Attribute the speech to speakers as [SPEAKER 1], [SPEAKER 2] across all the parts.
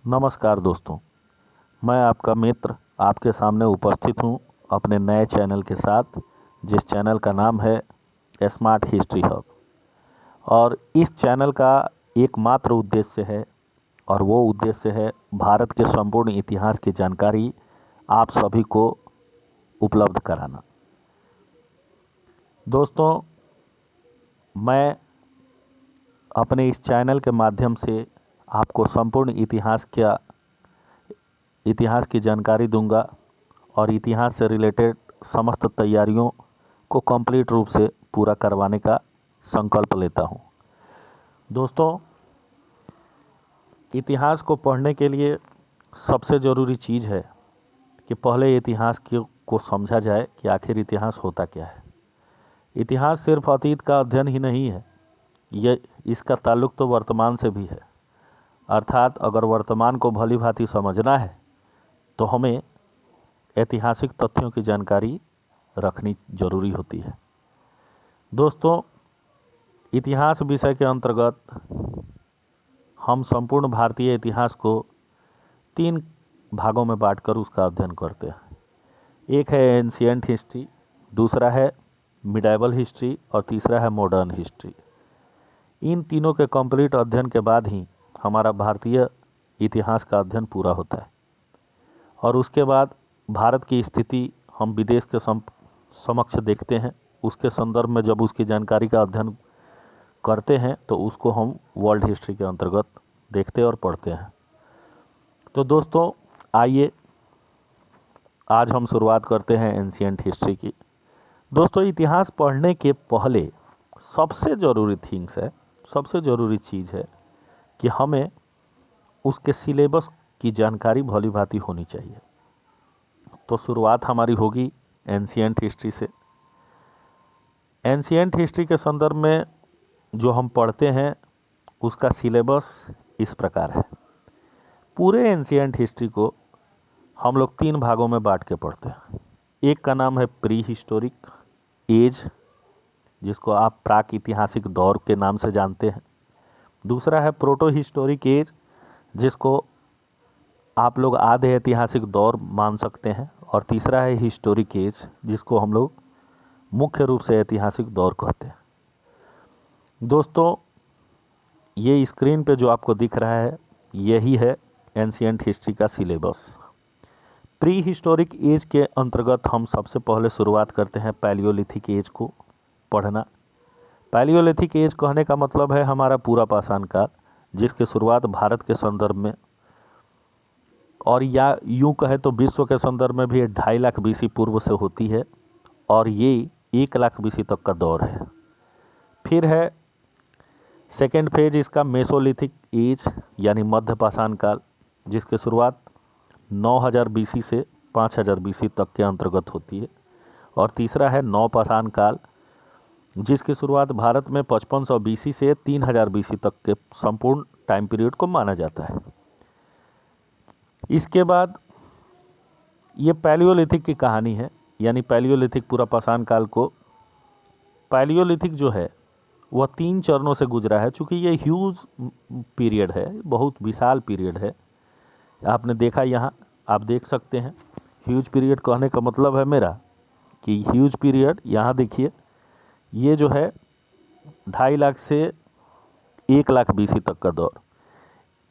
[SPEAKER 1] नमस्कार दोस्तों, मैं आपका मित्र आपके सामने उपस्थित हूँ अपने नए चैनल के साथ, जिस चैनल का नाम है स्मार्ट हिस्ट्री हब। और इस चैनल का एकमात्र उद्देश्य है और वो उद्देश्य है भारत के संपूर्ण इतिहास की जानकारी आप सभी को उपलब्ध कराना। दोस्तों, मैं अपने इस चैनल के माध्यम से आपको संपूर्ण इतिहास की जानकारी दूंगा और इतिहास से रिलेटेड समस्त तैयारियों को कंप्लीट रूप से पूरा करवाने का संकल्प लेता हूं। दोस्तों, इतिहास को पढ़ने के लिए सबसे ज़रूरी चीज़ है कि पहले इतिहास को समझा जाए कि आखिर इतिहास होता क्या है। इतिहास सिर्फ अतीत का अध्ययन ही नहीं है, इसका ताल्लुक तो वर्तमान से भी है। अर्थात अगर वर्तमान को भली भांति समझना है तो हमें ऐतिहासिक तथ्यों की जानकारी रखनी जरूरी होती है। दोस्तों, इतिहास विषय के अंतर्गत हम संपूर्ण भारतीय इतिहास को 3 भागों में बांटकर उसका अध्ययन करते हैं। एक है एंशिएंट हिस्ट्री, दूसरा है मिडाइवल हिस्ट्री और तीसरा है मॉडर्न हिस्ट्री। इन तीनों के कंप्लीट अध्ययन के बाद ही हमारा भारतीय इतिहास का अध्ययन पूरा होता है और उसके बाद भारत की स्थिति हम विदेश के समक्ष देखते हैं। उसके संदर्भ में जब उसकी जानकारी का अध्ययन करते हैं तो उसको हम वर्ल्ड हिस्ट्री के अंतर्गत देखते और पढ़ते हैं। तो दोस्तों, आइए आज हम शुरुआत करते हैं एंशिएंट हिस्ट्री की। दोस्तों, इतिहास पढ़ने के पहले सबसे ज़रूरी चीज़ है कि हमें उसके सिलेबस की जानकारी भली भांति होनी चाहिए। तो शुरुआत हमारी होगी एंशिएंट हिस्ट्री से। एंशिएंट हिस्ट्री के संदर्भ में जो हम पढ़ते हैं उसका सिलेबस इस प्रकार है। पूरे एंशिएंट हिस्ट्री को हम लोग 3 भागों में बांट के पढ़ते हैं। एक का नाम है प्री हिस्टोरिक एज, जिसको आप प्राक ऐतिहासिक दौर के नाम से जानते हैं। दूसरा है प्रोटो हिस्टोरिक एज, जिसको आप लोग आधे ऐतिहासिक दौर मान सकते हैं। और तीसरा है हिस्टोरिक एज, जिसको हम लोग मुख्य रूप से ऐतिहासिक दौर कहते हैं। दोस्तों, ये स्क्रीन पे जो आपको दिख रहा है यही है एंशिएंट हिस्ट्री का सिलेबस। प्री हिस्टोरिक एज के अंतर्गत हम सबसे पहले शुरुआत करते हैं पैलियोलिथिक एज को पढ़ना। पैलियोलिथिक एज कहने का मतलब है हमारा पूरा पाषाण काल, जिसकी शुरुआत भारत के संदर्भ में और या यूँ कहे तो विश्व के संदर्भ में भी 2.5 लाख BC पूर्व से होती है और ये 1 लाख BC तक का दौर है। फिर है सेकेंड फेज इसका मेसोलिथिक एज यानी मध्य पाषाण काल, जिसकी शुरुआत 9000 BC से 5000 BC तक के अंतर्गत होती है। और तीसरा है नवपाषाण काल, जिसकी शुरुआत भारत में 5500 BC से 3000 BC तक के संपूर्ण टाइम पीरियड को माना जाता है। इसके बाद ये पैलियोलिथिक की कहानी है, यानी पैलियोलिथिक पूरा पाषाण काल को पैलियोलिथिक जो है वह 3 चरणों से गुजरा है। चूँकि ये ह्यूज पीरियड है, बहुत विशाल पीरियड है। आपने देखा, यहाँ आप देख सकते हैं ह्यूज पीरियड कहने का मतलब है मेरा कि ह्यूज पीरियड, यहाँ देखिए ये जो है 2.5 लाख से 1 लाख BC तक का दौर।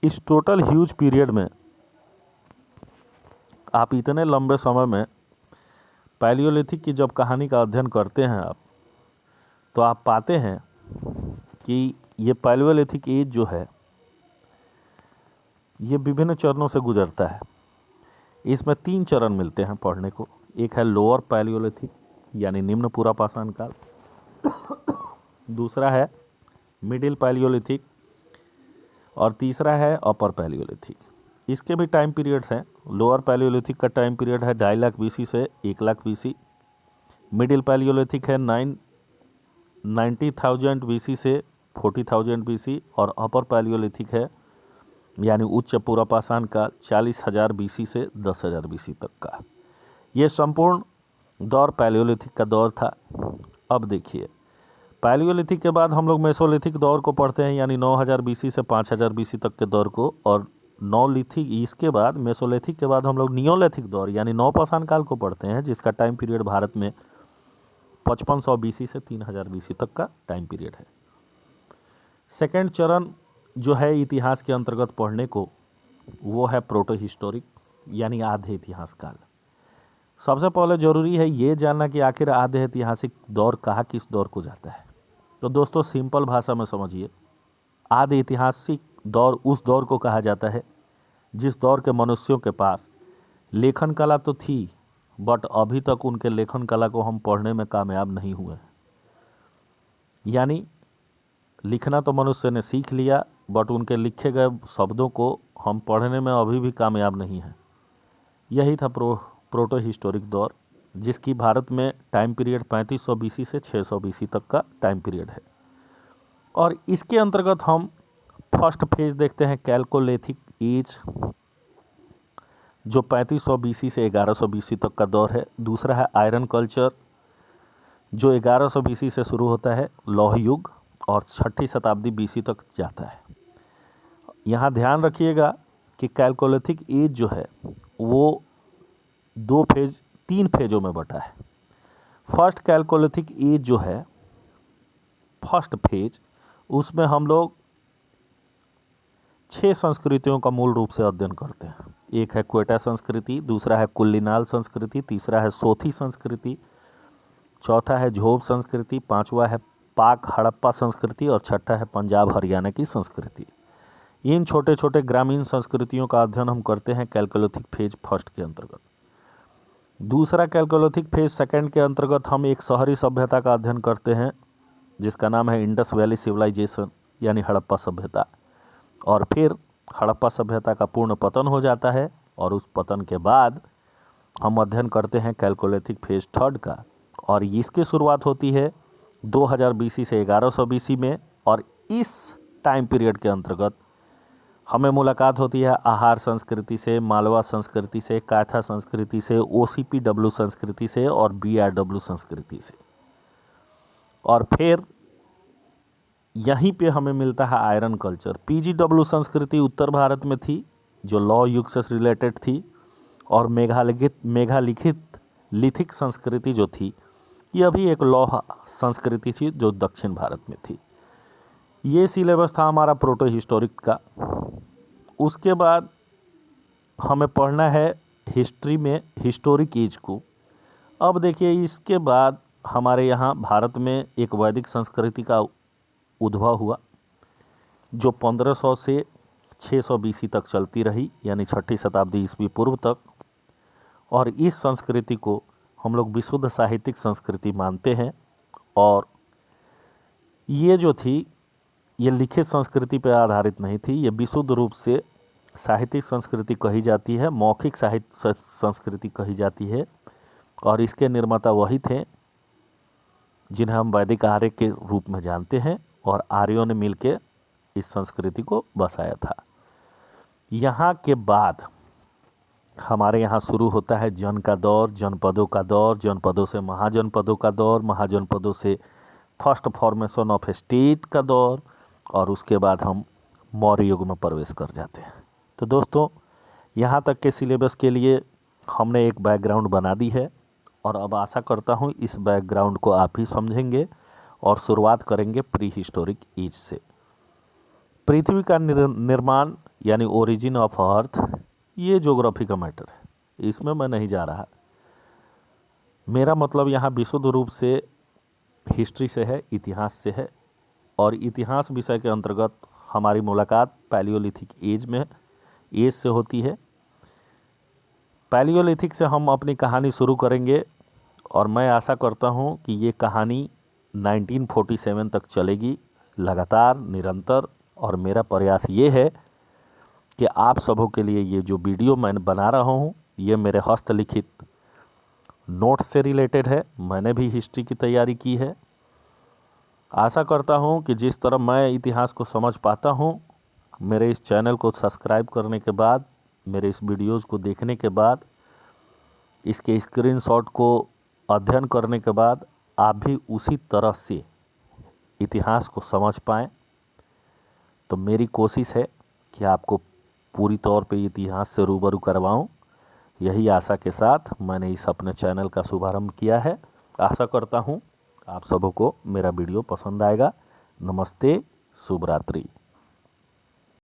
[SPEAKER 1] इस टोटल ह्यूज पीरियड में आप इतने लंबे समय में पैलियोलिथिक की जब कहानी का अध्ययन करते हैं आप, तो आप पाते हैं कि ये पैलियोलिथिक एज जो है ये विभिन्न चरणों से गुजरता है। इसमें 3 चरण मिलते हैं पढ़ने को। एक है लोअर पैलियोलिथिक यानी निम्न पूरा पाषाण काल, दूसरा है मिडिल पैलियोलिथिक और तीसरा है अपर पैलियोलिथिक। इसके भी टाइम पीरियड्स हैं। लोअर पैलियोलिथिक का टाइम पीरियड है 2.5 लाख BC से 1 लाख BC। मिडिल पैलियोलिथिक है 90,000 BC से 40,000 BC और अपर पैलियोलिथिक है यानी उच्च पूरा पाषाण काल 40,000 BC से 10,000 BC तक का। ये संपूर्ण दौर पैलियोलिथिक का दौर था। अब देखिए, पैलियोलिथिक के बाद हम लोग मेसोलिथिक दौर को पढ़ते हैं, यानी 9000 BC से 5000 BC तक के दौर को। और नौलिथिक, इसके बाद मेसोलिथिक के बाद हम लोग नियोलिथिक दौर यानी नवपाषाण काल को पढ़ते हैं, जिसका टाइम पीरियड भारत में 5500 बीसी से 3000 बीसी तक का टाइम पीरियड है। सेकेंड चरण जो है इतिहास के अंतर्गत पढ़ने को, वो है प्रोटो हिस्टोरिक यानी आधे इतिहास काल। सबसे पहले ज़रूरी है ये जानना कि आखिर आधे ऐतिहासिक दौर कहा किस दौर को जाता है। तो दोस्तों सिंपल भाषा में समझिए, आधे ऐतिहासिक दौर उस दौर को कहा जाता है जिस दौर के मनुष्यों के पास लेखन कला तो थी, बट अभी तक उनके लेखन कला को हम पढ़ने में कामयाब नहीं हुए। यानी लिखना तो मनुष्य ने सीख लिया, बट उनके लिखे गए शब्दों को हम पढ़ने में अभी भी कामयाब नहीं हैं। यही था प्रोटो हिस्टोरिक दौर, जिसकी भारत में टाइम पीरियड 3500 बीसी से 600 बीसी तक का टाइम पीरियड है। और इसके अंतर्गत हम फर्स्ट फेज देखते हैं कैलकोलिथिक एज, जो 3500 बीसी से 1100 बीसी तक का दौर है। दूसरा है आयरन कल्चर, जो 1100 बीसी से शुरू होता है, लौह युग, और 6ठी शताब्दी बीसी तक जाता है। यहाँ ध्यान रखिएगा कि कैलकोलिथिक एज जो है वो 3 फेजों में बटा है। फर्स्ट कैलकोलिथिक एज जो है, फर्स्ट फेज, उसमें हम लोग 6 संस्कृतियों का मूल रूप से अध्ययन करते हैं। एक है क्वेटा संस्कृति, दूसरा है कुल्लिनाल संस्कृति, तीसरा है सोथी संस्कृति, चौथा है झोब संस्कृति, पांचवा है पाक हड़प्पा संस्कृति, और छठा है पंजाब हरियाणा की संस्कृति। इन छोटे छोटे ग्रामीण संस्कृतियों का अध्ययन हम करते हैं कैलकोलिथिक फेज फर्स्ट के अंतर्गत। दूसरा कैलकोलिथिक फेज सेकंड के अंतर्गत हम एक शहरी सभ्यता का अध्ययन करते हैं, जिसका नाम है इंडस वैली सिविलाइजेशन यानी हड़प्पा सभ्यता। और फिर हड़प्पा सभ्यता का पूर्ण पतन हो जाता है, और उस पतन के बाद हम अध्ययन करते हैं कैलकोलिथिक फेज थर्ड का, और इसकी शुरुआत होती है 2000 बीसी से 1100 बीसी में। और इस टाइम पीरियड के अंतर्गत हमें मुलाकात होती है आहार संस्कृति से, मालवा संस्कृति से, काथा संस्कृति से, OCPW संस्कृति से, और BRW संस्कृति से। और फिर यहीं पे हमें मिलता है आयरन कल्चर। PGW संस्कृति उत्तर भारत में थी, जो लौ युग से रिलेटेड थी, और मेघालिथिक संस्कृति जो थी, यह भी एक लौह संस्कृति थी जो दक्षिण भारत में थी। ये सिलेबस था हमारा प्रोटो हिस्टोरिक का। उसके बाद हमें पढ़ना है हिस्ट्री में हिस्टोरिक एज को। अब देखिए, इसके बाद हमारे यहाँ भारत में एक वैदिक संस्कृति का उद्भव हुआ, जो 1500 से 600 बीसी तक चलती रही, यानी 6ठी शताब्दी ईस्वी पूर्व तक। और इस संस्कृति को हम लोग विशुद्ध साहित्यिक संस्कृति मानते हैं। और ये जो थी, ये लिखित संस्कृति पर आधारित नहीं थी, ये विशुद्ध रूप से साहित्यिक संस्कृति कही जाती है, मौखिक साहित्य संस्कृति कही जाती है। और इसके निर्माता वही थे जिन्हें हम वैदिक आर्य के रूप में जानते हैं, और आर्यों ने मिलकर इस संस्कृति को बसाया था। यहाँ के बाद हमारे यहाँ शुरू होता है जन का दौर, जनपदों का दौर, जनपदों से महाजनपदों का दौर, महाजनपदों से फर्स्ट फॉर्मेशन ऑफ स्टेट का दौर, और उसके बाद हम मौर्य युग में प्रवेश कर जाते हैं। तो दोस्तों, यहाँ तक के सिलेबस के लिए हमने एक बैकग्राउंड बना दी है, और अब आशा करता हूँ इस बैकग्राउंड को आप ही समझेंगे, और शुरुआत करेंगे प्री हिस्टोरिक एज से। पृथ्वी का निर्माण यानी ओरिजिन ऑफ अर्थ, ये ज्योग्राफी का मैटर है, इसमें मैं नहीं जा रहा। मेरा मतलब यहाँ विशुद्ध रूप से हिस्ट्री से है, इतिहास से है। और इतिहास विषय के अंतर्गत हमारी मुलाकात पैलियोलिथिक एज से होती है। पैलियोलिथिक से हम अपनी कहानी शुरू करेंगे, और मैं आशा करता हूँ कि ये कहानी 1947 तक चलेगी, लगातार, निरंतर। और मेरा प्रयास ये है कि आप सबों के लिए ये जो वीडियो मैं बना रहा हूँ, ये मेरे हस्तलिखित नोट्स से रिलेटेड है। मैंने भी हिस्ट्री की तैयारी की है। आशा करता हूँ कि जिस तरह मैं इतिहास को समझ पाता हूँ, मेरे इस चैनल को सब्सक्राइब करने के बाद, मेरे इस वीडियोज़ को देखने के बाद, इसके स्क्रीनशॉट को अध्ययन करने के बाद आप भी उसी तरह से इतिहास को समझ पाएँ। तो मेरी कोशिश है कि आपको पूरी तौर पे इतिहास से रूबरू करवाऊं, यही आशा के साथ मैंने इस अपने चैनल का शुभारंभ किया है। आशा करता हूं आप सबों को मेरा वीडियो पसंद आएगा। नमस्ते, शुभ रात्रि।